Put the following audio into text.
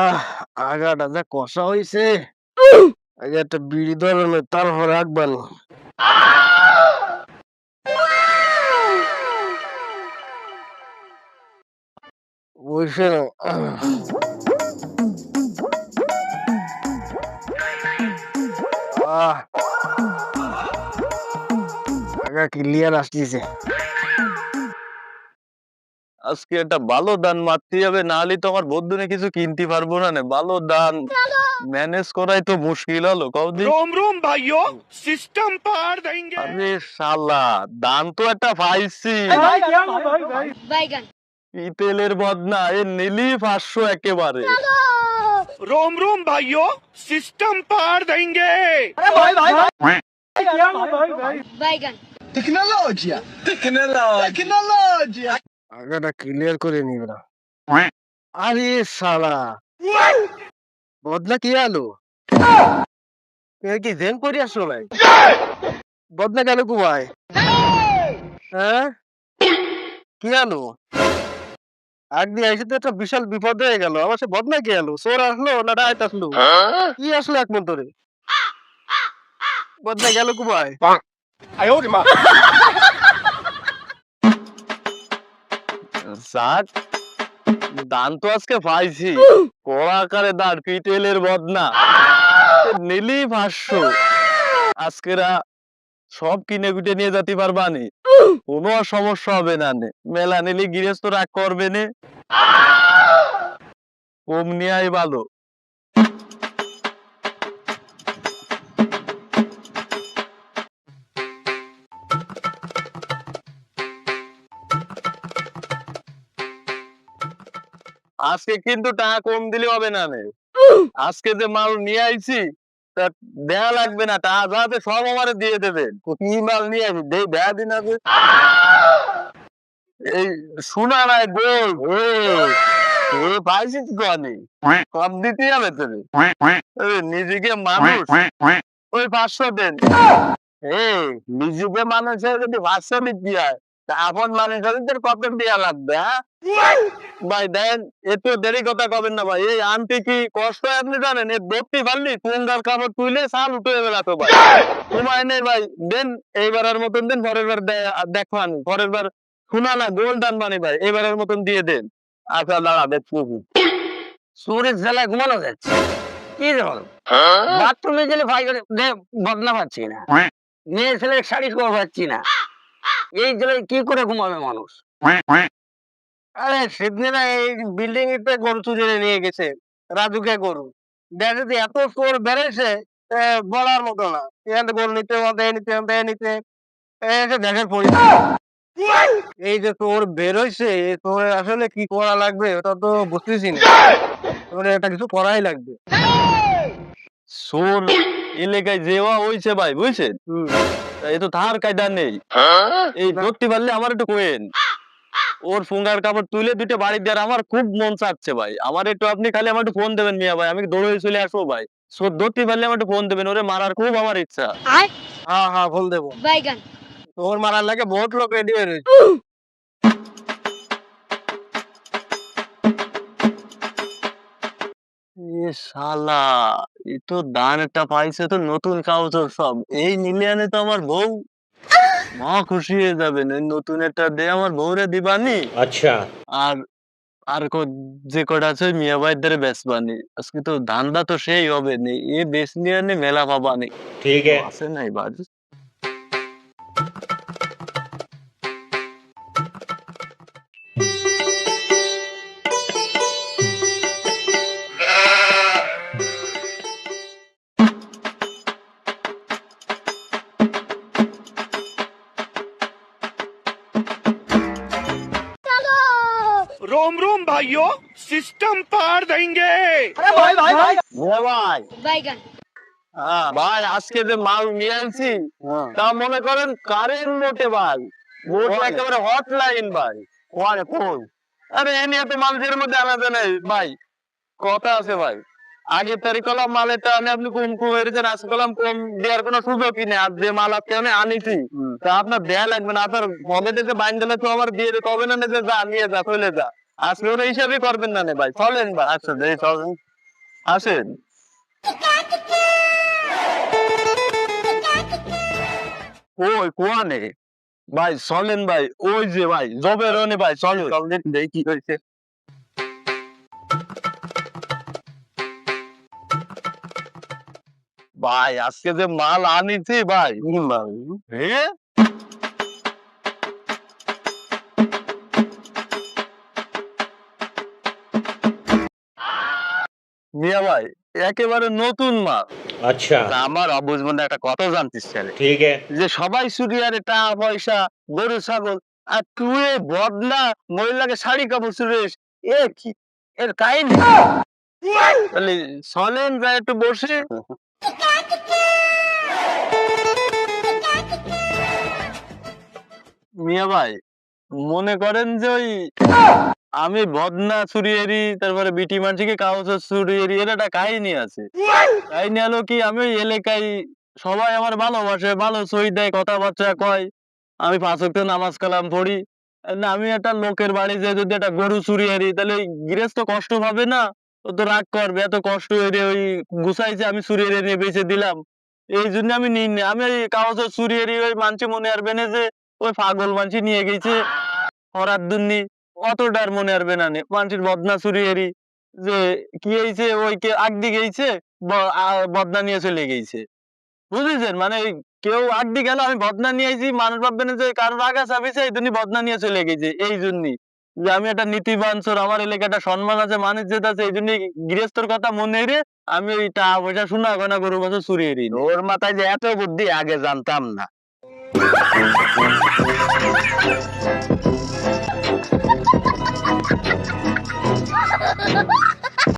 আহ আগাটা যা কষা হইছে, আগে একটা বিড়ি ধরানো তারপর রাখবানি। বসে না। আহ আগা ক্লিয়ার আসতেছে। আজকে একটা ভালো দান মারতে হবে, না হলে তো আমার বন্ধুনে কিছু কিনতে পারবো না। ভালো দান ম্যানেজ করাই তো মুশকিল হলো কৌদি। रोम रोम भाइयों सिस्टम पार देंगे। আরে শালা, দান তো একটা পাইছি। बैगन পিতেলের বদনা এ নীলি 500 একেবারে। रोम रोम भाइयों सिस्टम पार देंगे। बैगन আগাটা ক্লিয়ার করে নিবে না। আরে শালা, বদলা কি আলো? এ কি জেন করি আসলো নাই? বদলা গেল কুমায়? হ্যাঁ, কি আলো? একদিন এসে তো একটা বিশাল বিপদ হয়ে গেল। আমার সে বদনা কি আলো? চোর আসলো না ডাইত আসলো? কি আসলো এক মন্তরে? বদনা গেল কুমায়? যাক, দান তো আজকে পাইছি। কড়া আকারে দান, পিতেলের বদনা এ নীলি 500। আজকেরা সব কিনে কুটে নিয়ে যেতে পারবানি, কোনো সমস্যা হবে না। মেলা নিলে গৃহস্থ রাগ করবে নে, কম নিয়াই ভালো। আজকে কিন্তু টাকা কম দিলে হবে না নে। আজকে যে মাল নিয়ে আইছি তা দেয়া লাগবে না, টাকা যাতে সব আমারে দিয়ে দেবেন। কি মাল নিয়ে আসি দেয়া দিন আগে। এই সোনা নাই গোল্ড পাইছি তো আমি, সব দিতেই হবে তুমি। নিজেকে মানুষ, ওই 500 দেন। নিজেকে মানুষের যদি 500 দিতে হয়, তা আপন মানুষের কত দেওয়া লাগবে? হ্যাঁ ভাই দেন, এত দেরি কথা কবেন না ভাই। এই আনতে কি কষ্ট হয় আপনি জানেন? এ ধরতে পারলি পুঙ্গার কাপড় তুইলে চাল উঠে বেলা তো ভাই। সময় নেই ভাই, দেন এইবারের মতন দেন, পরের বার দেখো আমি পরের বার শোনা না গোল্ড আনবানি ভাই, এবারের মতন দিয়ে দেন। আচ্ছা দাঁড়া দেখছি। চোরের জ্বালায় ঘুমানো যাচ্ছে। কি বল? বাথরুমে গেলে ভাই করে বদনা পাচ্ছি না, মেয়ে ছেলের শাড়ি খোয়া পাচ্ছি না, এই জ্বালায় কি করে ঘুমাবে মানুষ? আরে সেদিন এই বিল্ডিং এতে গরু চুরি নিয়ে গেছে, রাজুকে গরু দেখে যে এত চোর বেড়েছে, বলার মতো না। এখানে গরু নিতে নিতে এসে দেখে পড়ি। এই যে তোর বেরোইছে, তোর আসলে কি করা লাগবে ওটা তো বুঝতেছি না। তোর এটা কিছু করাই লাগবে। সোর এলাকায় যেওয়া হইছে ভাই, বুঝছেন? এই তো ধার কায়দা নেই। এই ধরতে পারলে আমার একটু কোয়েন, ওর ফুঙ্গার কাপড় তুলে দুটো বাড়ি দেওয়ার আমার খুব মন চাচ্ছে ভাই। আমার একটু আপনি খালি আমার একটু ফোন দেবেন মিয়া ভাই, আমি দৌড়ে চলে আসবো ভাই। সোর ধরতে পারলে আমার একটু ফোন দেবেন, ওরে মারার খুব আমার ইচ্ছা। হ্যাঁ হ্যাঁ ফোন দেবো। बैगन তোর মারার লাগে বহুত লোক রেডি হয়ে রয়েছে। এ শালা, এ তো দান একটা পাইছে তো নতুন কাগজের সব। এই নিলিয়ানে তো আমার বউ মা খুশি হয়ে যাবেন। এই নতুন একটা দে আমার বউরে দিবানি। अच्छा আর আর যে কটা আছে ওই মিয়া ভাইদের বেচবানি। আজকে তো ধান্দা তো সেই হবে নি, এ বেচ নিয়ে নে মেলা পাবানি। ठीक है। আছে নাই বাড়ি। रोम रोम भाइयों सिस्टम पार देंगे। মিয়া ভাই, बैगन ভাই আজকে যে মাল নিয়ে আনছি তা মনে করেন কারেন্ট মোটে ভাই, মোট একেবারে হটলাইন ভাই। আরে এ নিয়ে তো মানুষের মধ্যে আনা যায় নাই ভাই, কথা আছে ভাই। আগে তারিখ কলাম মালেটা আনে আপনি কম কম এসেছেন, আজকে কলাম কম দেওয়ার কোনো সুযোগই নেই। আর যে মাল আজকে আমি আনিছি তা আপনার দেয়া লাগবে না। আপনার পকেটে বাইন দিলে তো আমার দিয়ে দিতে হবে না, যে যা নিয়ে যা চলে যা। আজকে ওরা হিসাবই করবেন না ভাই, চলেন ভাই। আচ্ছা এই চলেন, আসেন। ওই কোয়ানে ভাই, চলেন ভাই, ওই যে ভাই জবের অনে ভাই, চলেন চলেন দেখি কি হয়েছে। ভাই আজকে যে মাল আনিছি ভাই, হ্যাঁ মিয়া ভাই একেবারে নতুন মাল। अच्छा তা আমার অবুঝ মনে একটা কথা জানতিস চারে, ठीक है যে সবাই চুরিয়ারে টাকা পয়সা গরু ছাগল, আর তুই এই বদনা মহিলাকে শাড়ি কাপড় চুরিস, এ কি এর কাহিনী? তাহলে চলেন ভাই একটু বসে। মিয়া ভাই মনে করেন যে ওই আমি বদনা চুরিয়েরি, তারপরে বিটি মানসিকে কাগজ চুরিয়েরি, এর একটা কাহিনী আছে। কাহিনী হলো কি, আমি ওই এলাকায় সবাই আমার ভালোবাসে, ভালো সই দেয়, কথাবার্তা কয়, আমি 5 ওয়াক্ত নামাজ কালাম পড়ি। না আমি একটা লোকের বাড়ি যে যদি একটা গরু চুরিয়েরি, তাহলে ওই গৃহস্থ কষ্ট পাবে না? ও তো রাগ করবে, এত কষ্ট হয়ে ওই গুছাইছে, আমি চুরিয়ে নিয়ে বেঁচে দিলাম। এই জন্য আমি নিই না। আমি ওই কাগজ চুরিয়েরি ওই মানছি মনে আসবে না যে ওই পাগল মানছি নিয়ে গেছে হরার দুর্নি, অতটার মনে আসবে না। মানসির বদনা চুরিয়েরি যে কি হয়েছে, ওই কে আগদি গেছে বদনা নিয়ে চলে গেছে, বুঝেছেন? মানে কেউ আগদি গেল, আমি বদনা নিয়ে আইছি, মানুষ ভাববে না যে কারোর আগা চাপিছে, এই জন্য বদনা নিয়ে চলে গেছে। এই জন্যই যে আমি একটা নীতিবান চোর, আমার এলাকাটা সম্মান আছে, মানুষ যেতে আছে, এই জন্য গৃহস্থর কথা মনে রে আমি ওই টাকা পয়সা শোনা গয়না গরু বছর চুরিয়ে দিই। ওর মাথায় যে এত বুদ্ধি আগে জানতাম না।